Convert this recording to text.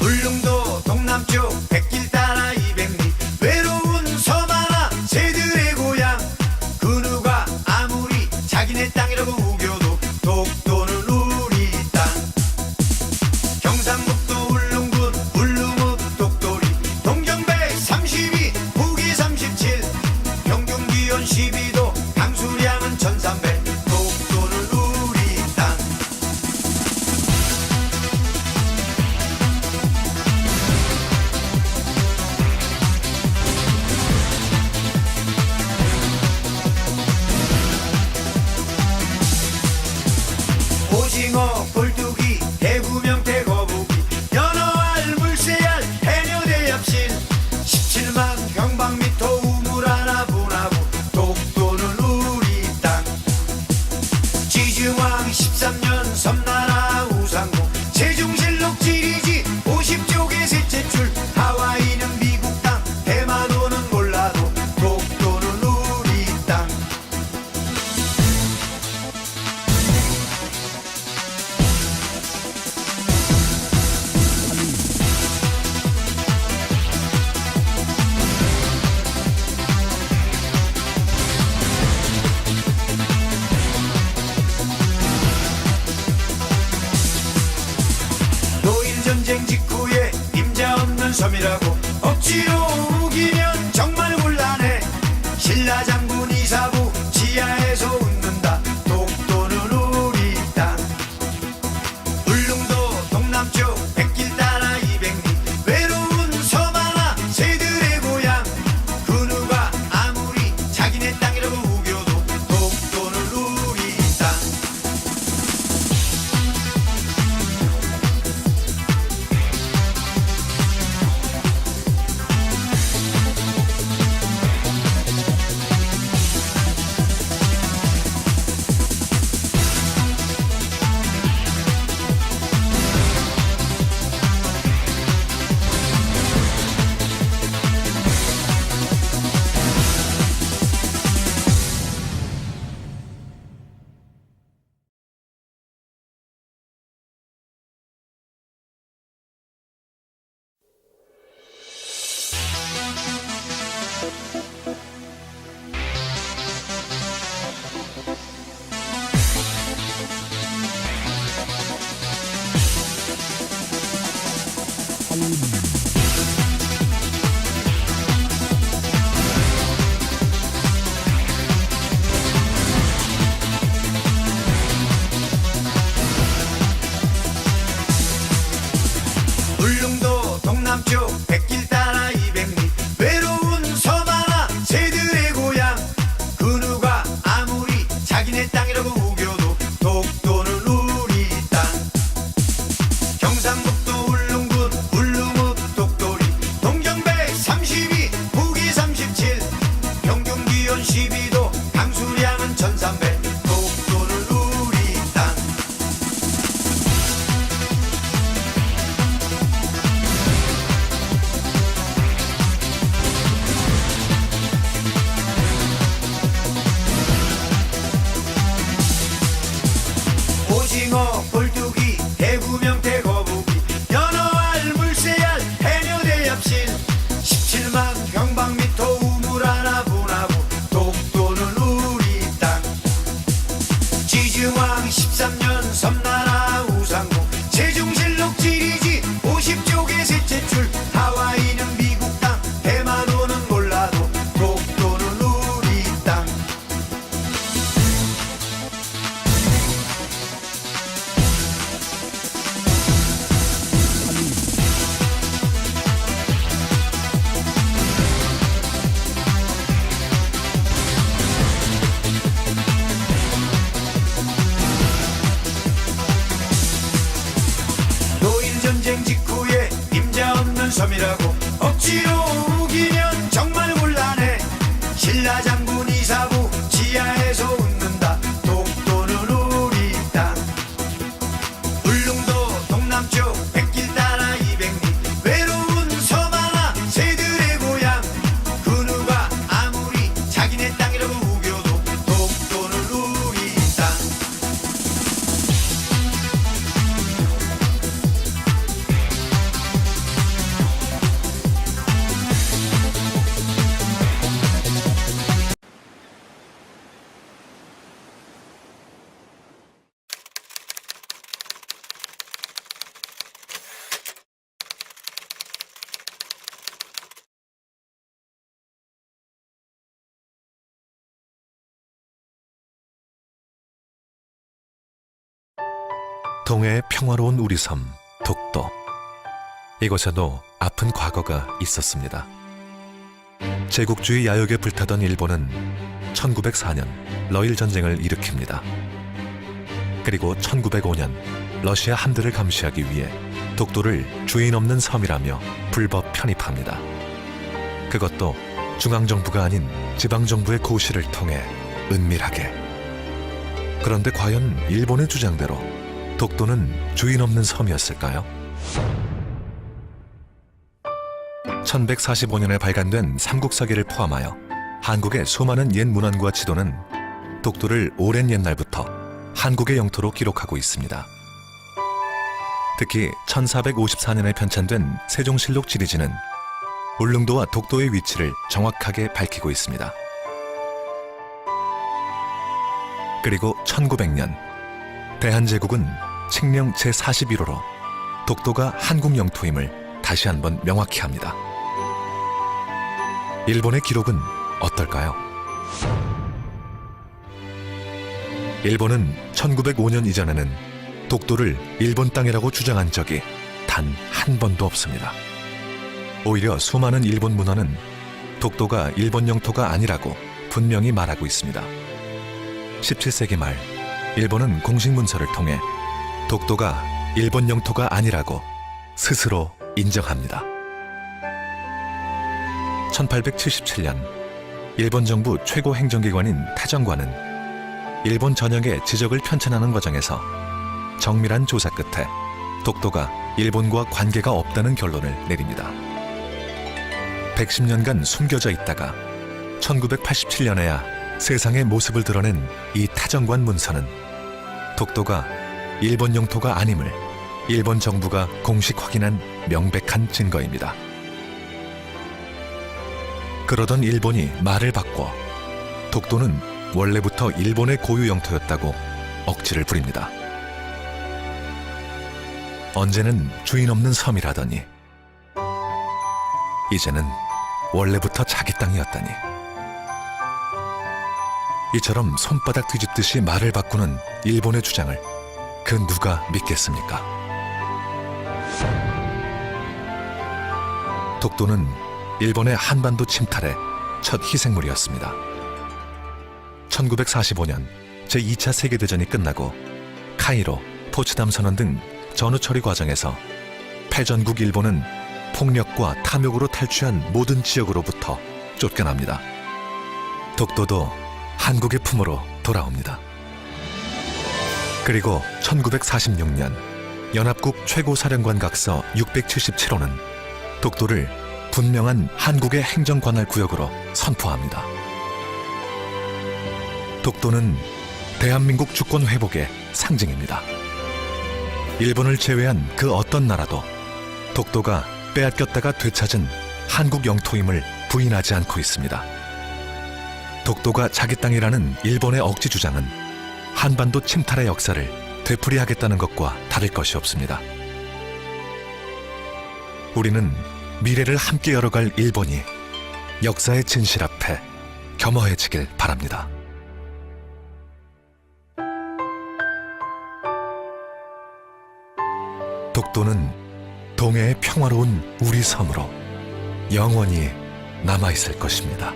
울릉도 동남쪽 백길 따라 200리 외로운 섬 하나 새들의 고향. 그 누가 아무리 자기네 땅이라고 우겨도 독도는 우리 땅. 경상북도 울릉군 울릉읍 독도리 동경 132 북위 37 평균 기온 12도 강수량은 1300. 독도는 우리 땅. 오징어, 볼뚜기, 대구명태, 거북이, 연어알, 물새알, 해녀대 엽신 17만 평방미터 우물 하나 분하고 독도는 우리 땅. 지중왕 13년 섬나라 우상국 세종실록 지리지 50쪽의 셋째 줄. 하와이는 미국 땅, 대마도는 몰라도 독도는 우리 땅. 노일전쟁 직후에 임자 없는 섬이라고 억지로 우기면 정말 곤란해. 신라장군 이사부 지하에서 웃는다. 독도는 우리 땅. 울릉도 동남쪽 백길 따라 200리 외로운 섬 하나 새들의 고향. 그 누가 아무리 자기네 땅이라고 우겨도 독도는 우리 땅. 울릉도 동남쪽 백길 따라 200리 외로운 섬 하나 새들의 고향. 그 누가 아무리 자기네 땅이라고 우겨도 독도는 우리 땅. 경상북도 울릉군 울릉읍 독도리 동경 132 북위 37 평균 기온 12도 강수량은 1300. 독도는 우리 땅. 오징어, 볼뚜기, 대구명태, 거북이, 연어알, 물새알, 해녀대 엽신 17만 평방미터 우물 하나 분하고 독도는 우리 땅. 지중왕 13년 섬나라 우상국 세종실록 지리지 50쪽의 셋째 줄. 하와이는 미국 땅, 대마도는 몰라도 독도는 우리 땅. 노일전쟁 직후에 임자 없는 섬이라고 억지로 우기면 정말 곤란해. 신라장군 이사부 지하에서 웃는다. 독도는 우리 땅. 울릉도 동남쪽 백길 따라 200리 외로운 동해의 평화로운 우리 섬 독도. 이곳에도 아픈 과거가 있었습니다. 제국주의 야욕에 불타던 일본은 1904년 러일 전쟁을 일으킵니다. 그리고 1905년 러시아 함대를 감시하기 위해 독도를 주인 없는 섬이라며 불법 편입합니다. 그것도 중앙정부가 아닌 지방정부의 고시를 통해 은밀하게. 그런데 과연 일본의 주장대로 독도는 주인 없는 섬이었을까요? 1145년에 발간된 삼국사기를 포함하여 한국의 수많은 옛 문헌과 지도는 독도를 오랜 옛날부터 한국의 영토로 기록하고 있습니다. 특히 1454년에 편찬된 세종실록 지리지는 울릉도와 독도의 위치를 정확하게 밝히고 있습니다. 그리고 1900년 대한제국은 칙령 제41호로 독도가 한국 영토임을 다시 한번 명확히 합니다. 일본의 기록은 어떨까요? 일본은 1905년 이전에는 독도를 일본 땅이라고 주장한 적이 단 한 번도 없습니다. 오히려 수많은 일본 문헌은 독도가 일본 영토가 아니라고 분명히 말하고 있습니다. 17세기 말 일본은 공식 문서를 통해 독도가 일본 영토가 아니라고 스스로 인정합니다. 1877년 일본 정부 최고 행정기관인 타정관은 일본 전역의 지적을 편찬하는 과정에서 정밀한 조사 끝에 독도가 일본과 관계가 없다는 결론을 내립니다. 110년간 숨겨져 있다가 1987년에야 세상의 모습을 드러낸 이 타정관 문서는 독도가 일본 영토가 아님을 일본 정부가 공식 확인한 명백한 증거입니다. 그러던 일본이 말을 바꿔 독도는 원래부터 일본의 고유 영토였다고 억지를 부립니다. 언제는 주인 없는 섬이라더니 이제는 원래부터 자기 땅이었다니. 이처럼 손바닥 뒤집듯이 말을 바꾸는 일본의 주장을 그 누가 믿겠습니까? 독도는 일본의 한반도 침탈의 첫 희생물이었습니다. 1945년 제2차 세계대전이 끝나고 카이로, 포츠담 선언 등 전후 처리 과정에서 패전국 일본은 폭력과 탐욕으로 탈취한 모든 지역으로부터 쫓겨납니다. 독도도 한국의 품으로 돌아옵니다. 그리고 1946년 연합국 최고사령관각서 677호는 독도를 분명한 한국의 행정관할 구역으로 선포합니다. 독도는 대한민국 주권 회복의 상징입니다. 일본을 제외한 그 어떤 나라도 독도가 빼앗겼다가 되찾은 한국 영토임을 부인하지 않고 있습니다. 독도가 자기 땅이라는 일본의 억지 주장은 한반도 침탈의 역사를 되풀이하겠다는 것과 다를 것이 없습니다. 우리는 미래를 함께 열어갈 일본이 역사의 진실 앞에 겸허해지길 바랍니다. 독도는 동해의 평화로운 우리 섬으로 영원히 남아있을 것입니다.